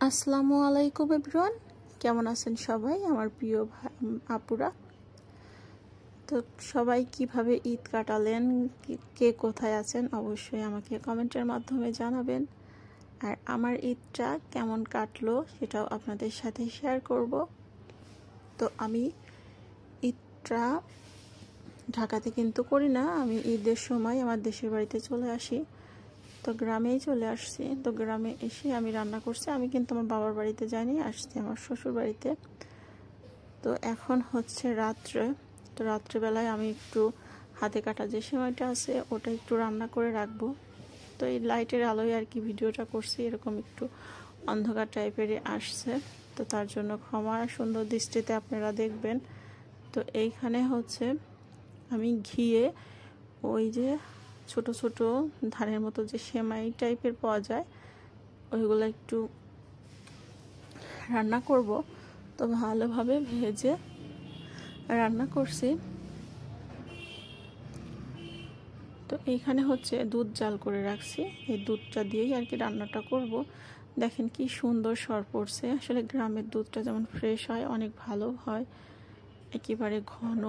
আসসালামু আলাইকুম এভরিওয়ান, কেমন আছেন সবাই আমার প্রিয় আপুরা। তো সবাই কিভাবে ঈদ কাটালেন, কে কোথায় আছেন অবশ্যই আমাকে কমেন্টের মাধ্যমে জানাবেন। আর আমার ঈদটা কেমন কাটলো সেটাও আপনাদের সাথে শেয়ার করব। তো আমি ঈদটা ঢাকাতে কিন্তু করি না, আমি ঈদের সময় আমার দেশের বাড়িতে চলে আসি। তো গ্রামেই চলে আসছি। তো গ্রামে এসে আমি রান্না করছি। আমি কিন্তু আমার বাবার বাড়িতে যাইনি, আসছি আমার শ্বশুর বাড়িতে। তো এখন হচ্ছে রাত্রে। তো রাত্রেবেলায় আমি একটু হাতে কাটা যে সেমাইটা আছে ওটা একটু রান্না করে রাখবো। তো এই লাইটের আলোয় আর কি ভিডিওটা করছি, এরকম একটু অন্ধকার টাইপেরই আসছে। তো তার জন্য ক্ষমা, সুন্দর দৃষ্টিতে আপনারা দেখবেন। তো এইখানে হচ্ছে আমি ঘিয়ে ওই যে ছোট ছোট ধানের মতো যে সেমাই টাইপের পাওয়া যায় ওইগুলো একটু রান্না করব। তো ভালোভাবে ভেজে রান্না করছি। তো এইখানে হচ্ছে দুধ জাল করে রাখছি, এই দুধটা দিয়েই আর কি রান্নাটা করব। দেখেন কি সুন্দর সর পড়ছে। আসলে গ্রামের দুধটা যেমন ফ্রেশ হয়, অনেক ভালো হয়, একেবারে ঘন।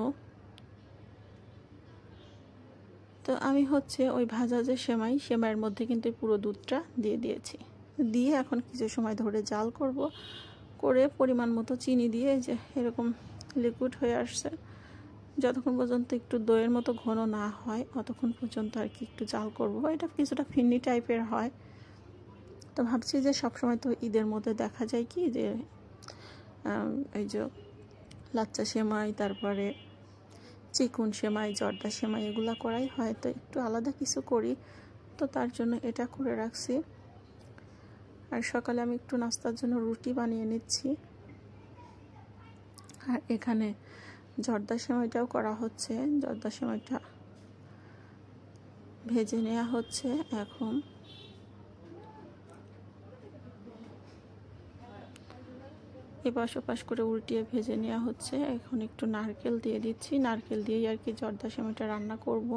তো আমি হচ্ছে ওই ভাজা যে সেমাইয়ের মধ্যে কিন্তু পুরো দুধটা দিয়ে দিয়েছি। দিয়ে এখন কিছু সময় ধরে জাল করব, করে পরিমাণ মতো চিনি দিয়ে যে এরকম লিকুইড হয়ে আসছে, যতক্ষণ পর্যন্ত একটু দইয়ের মতো ঘন না হয় অতক্ষণ পর্যন্ত আর কি একটু জাল করব। এটা কিছুটা ফিন্নি টাইপের হয়। তো ভাবছি যে সবসময় তো ঈদের মধ্যে দেখা যায় কি যে এই যে লাচ্চা সেমাই, তারপরে চিকুন সেমাই, জর্দা সেমাই এগুলো করাই হয়। তো একটু আলাদা কিছু করি, তো তার জন্য এটা করে রাখছি। আর সকালে আমি একটু নাস্তার জন্য রুটি বানিয়ে নিচ্ছি। আর এখানে জর্দা সেমাইটাও করা হচ্ছে, জর্দা সেমাইটা ভেজে নেওয়া হচ্ছে। এখন এপাশ ওপাশ করে উল্টিয়ে ভেজে নেওয়া হচ্ছে। এখন একটু নারকেল দিয়ে দিচ্ছি, নারকেল দিয়েই আর কি জর্দা সেমাইটা রান্না করব।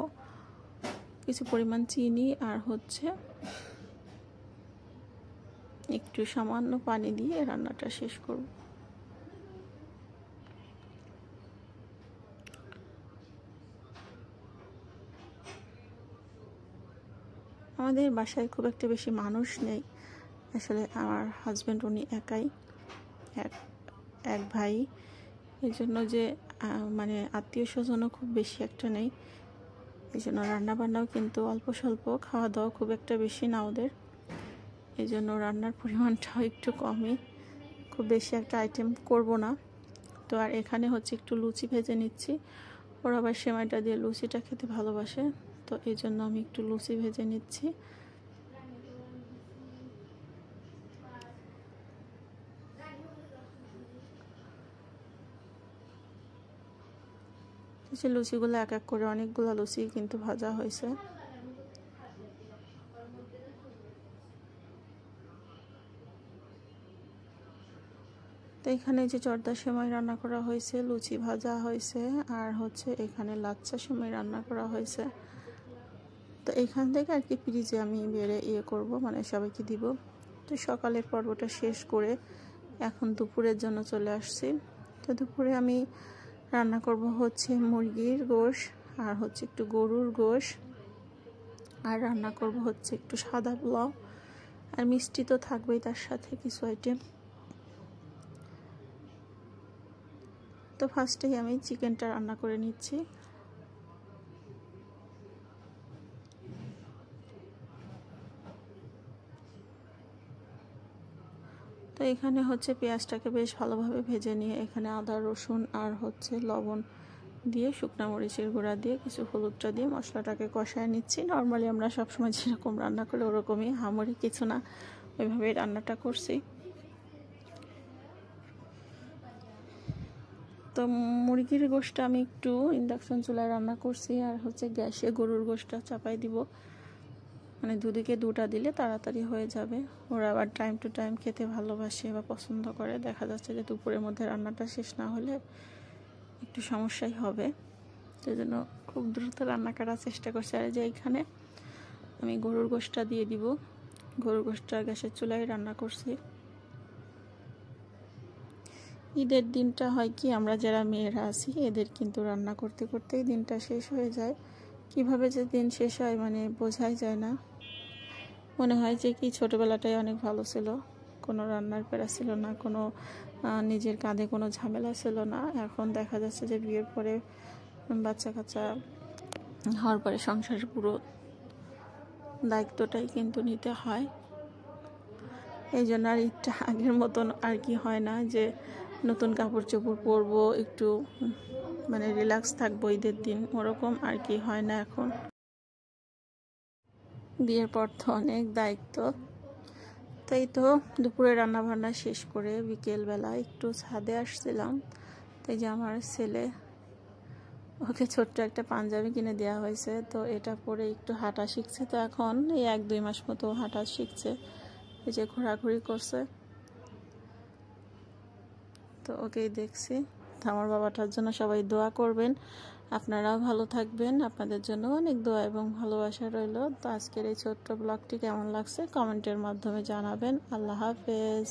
কিছু পরিমাণ চিনি আর হচ্ছে একটু সামান্য পানি দিয়ে রান্নাটা শেষ করব। আমাদের বাসায় খুব একটা বেশি মানুষ নেই, আসলে আমার হাজব্যান্ড উনি একাই, এক ভাই। এই জন্য যে মানে আত্মীয় স্বজনও খুব বেশি একটা নেই, এই জন্য রান্নাবান্নাও কিন্তু অল্প স্বল্প, খাওয়া দাওয়া খুব একটা বেশি না ওদের। এই জন্য রান্নার পরিমাণটাও একটু কমই, খুব বেশি একটা আইটেম করব না। তো আর এখানে হচ্ছে একটু লুচি ভেজে নিচ্ছি। ওরা আবার সেমাইটা দিয়ে লুচিটা খেতে ভালোবাসে, তো এই জন্য আমি একটু লুচি ভেজে নিচ্ছি। সে লুচিগুলো এক এক করে অনেকগুলো লুচি কিন্তু ভাজা হয়েছে। তো এখানে যে জর্দা সেমাই রান্না করা হয়েছে, লুচি ভাজা হয়েছে, আর হচ্ছে এখানে লাচ্চা সেমাই রান্না করা হয়েছে। তো এইখান থেকে আর কি ফ্রিজে আমি বেড়ে করব, মানে সবাইকে দিব। তো সকালের পর্বটা শেষ করে এখন দুপুরের জন্য চলে আসছি। তো দুপুরে আমি রান্না করব হচ্ছে মুরগির গোশ, আর হচ্ছে একটু গরুর গোশ, আর রান্না করব হচ্ছে একটু সাদা পোলাও, আর মিষ্টি তো থাকবেই তার সাথে কিছু আইটেম। তো ফার্স্টেই আমি চিকেনটা রান্না করে নিচ্ছি। তো এখানে হচ্ছে পেঁয়াজটাকে বেশ ভালোভাবে ভেজে নিয়ে এখানে আদা রসুন আর হচ্ছে লবণ দিয়ে, শুকনো মরিচের গুঁড়া দিয়ে, কিছু হলুদটা দিয়ে মশলাটাকে কষায় নিচ্ছি। নর্মালি আমরা সবসময় যেরকম রান্না করি ওরকমই, হামরি কিছু না, ওইভাবেই রান্নাটা করছি। তো মুরগির গোশটা আমি একটু ইন্ডাকশন চুলায় রান্না করছি, আর হচ্ছে গ্যাসে গরুর গোশটা চাপাই দিব, মানে দুদিকে দুটা দিলে তাড়াতাড়ি হয়ে যাবে। ওরা আবার টাইম টু টাইম খেতে ভালোবাসে বা পছন্দ করে। দেখা যাচ্ছে যে দুপুরের মধ্যে রান্নাটা শেষ না হলে একটু সমস্যাই হবে, সেই জন্য খুব দ্রুত রান্না করার চেষ্টা করছি। আর যে এইখানে আমি গরুর গোশটা দিয়ে দিব, গরুর গোশটা গ্যাসের চুলায় রান্না করছি। ঈদের দিনটা হয় কি, আমরা যারা মেয়েরা আছি এদের কিন্তু রান্না করতে করতেই দিনটা শেষ হয়ে যায়। কিভাবে যে দিন শেষ হয় মানে বোঝাই যায় না। মনে হয় যে কি ছোটোবেলাটাই অনেক ভালো ছিল, কোনো রান্নার প্যারা ছিল না, কোনো নিজের কাঁধে কোনো ঝামেলা ছিল না। এখন দেখা যাচ্ছে যে বিয়ের পরে বাচ্চা কাচ্চা হওয়ার পরে সংসারের পুরো দায়িত্বটাই কিন্তু নিতে হয়। এই জন্য আর ঈদটা আগের মতন আর কি হয় না যে নতুন কাপড় চোপড় পরবো, একটু মানে রিল্যাক্স থাকবো ঈদের দিন, ওরকম আর কি হয় না এখন। বিয়ের পর তো অনেক দায়িত্ব। তাই তো দুপুরে রান্না বান্না শেষ করে বিকেলবেলা একটু ছাদে আসছিলাম। তাই যে আমার ছেলে, ওকে ছোট্ট একটা পাঞ্জাবি কিনে দেওয়া হয়েছে, তো এটা পরে একটু হাঁটা শিখছে। তো এখন এই 1-2 মাস মতো হাঁটা শিখছে, এই যে ঘোরাঘুরি করছে। তো ওকেই দেখছি। তো আমার বাবাটার জন্য সবাই দোয়া করবেন, আপনারাও ভালো থাকবেন, আপনাদের জন্য অনেক দোয়া এবং ভালোবাসা রইল। তো আজকের এই ছোট্ট ব্লগটি কেমন লাগছে কমেন্টের মাধ্যমে জানাবেন। আল্লাহ হাফেজ।